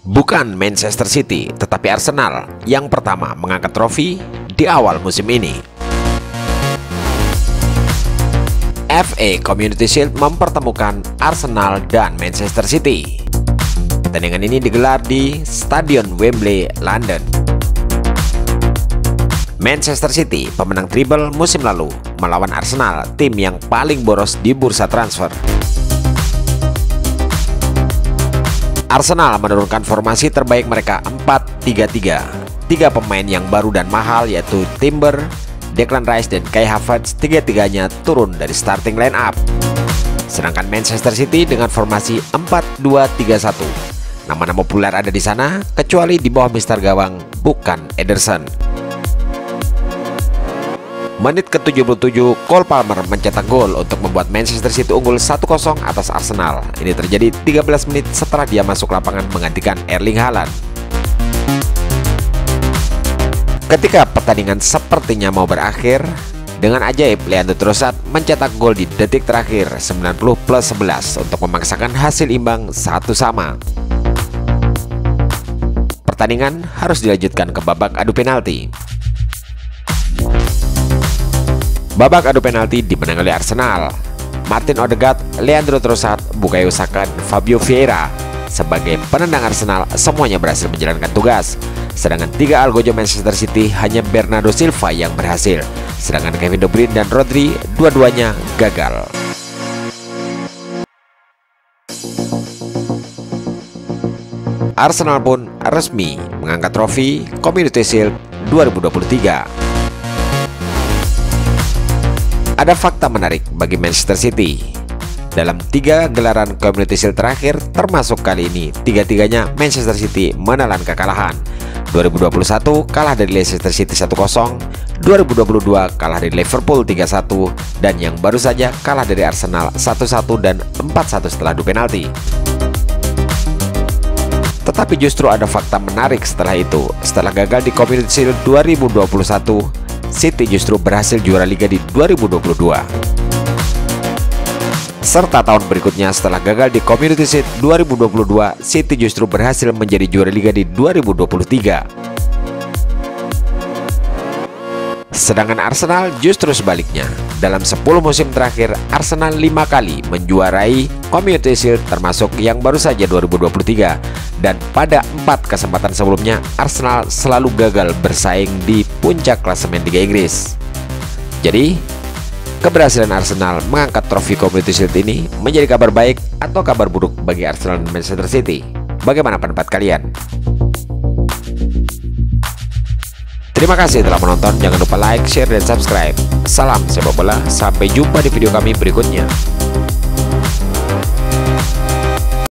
Bukan Manchester City, tetapi Arsenal yang pertama mengangkat trofi di awal musim ini. FA Community Shield mempertemukan Arsenal dan Manchester City. Pertandingan ini digelar di Stadion Wembley, London. Manchester City, pemenang treble musim lalu, melawan Arsenal, tim yang paling boros di bursa transfer. Arsenal menurunkan formasi terbaik mereka 4-3-3. Tiga pemain yang baru dan mahal yaitu Timber, Declan Rice, dan Kai Havertz, tiga-tiganya turun dari starting line up. Sedangkan Manchester City dengan formasi 4-2-3-1. Nama-nama populer ada di sana, kecuali di bawah mister gawang bukan Ederson. Menit ke-77, Cole Palmer mencetak gol untuk membuat Manchester City unggul 1-0 atas Arsenal. Ini terjadi 13 menit setelah dia masuk lapangan menggantikan Erling Haaland. Ketika pertandingan sepertinya mau berakhir, dengan ajaib Leandro Trossard mencetak gol di detik terakhir 90+11 untuk memaksakan hasil imbang 1-1. Pertandingan harus dilanjutkan ke babak adu penalti. Babak adu penalti dimenang oleh Arsenal. Martin Odegaard, Leandro Trossard, Bukayo Saka, dan Fabio Vieira sebagai penendang Arsenal semuanya berhasil menjalankan tugas. Sedangkan tiga algojo Manchester City hanya Bernardo Silva yang berhasil. Sedangkan Kevin De Bruyne dan Rodri dua-duanya gagal. Arsenal pun resmi mengangkat trofi Community Shield 2023. Ada fakta menarik bagi Manchester City. Dalam 3 gelaran Community Shield terakhir, termasuk kali ini, tiga-tiganya Manchester City menelan kekalahan. 2021 kalah dari Leicester City 1-0, 2022 kalah dari Liverpool 3-1, dan yang baru saja kalah dari Arsenal 1-1 dan 4-1 setelah adu penalti. Tetapi justru ada fakta menarik setelah itu. Setelah gagal di Community Shield 2021, City justru berhasil juara Liga di 2022. Serta tahun berikutnya setelah gagal di Community Shield 2022, City justru berhasil menjadi juara Liga di 2023. Sedangkan Arsenal justru sebaliknya. Dalam 10 musim terakhir, Arsenal 5 kali menjuarai Community Shield termasuk yang baru saja 2023. Dan pada 4 kesempatan sebelumnya, Arsenal selalu gagal bersaing di puncak klasemen Liga Inggris. Jadi, keberhasilan Arsenal mengangkat trofi Community Shield ini menjadi kabar baik atau kabar buruk bagi Arsenal dan Manchester City? Bagaimana pendapat kalian? Terima kasih telah menonton, jangan lupa like, share, dan subscribe. Salam sepak bola, sampai jumpa di video kami berikutnya.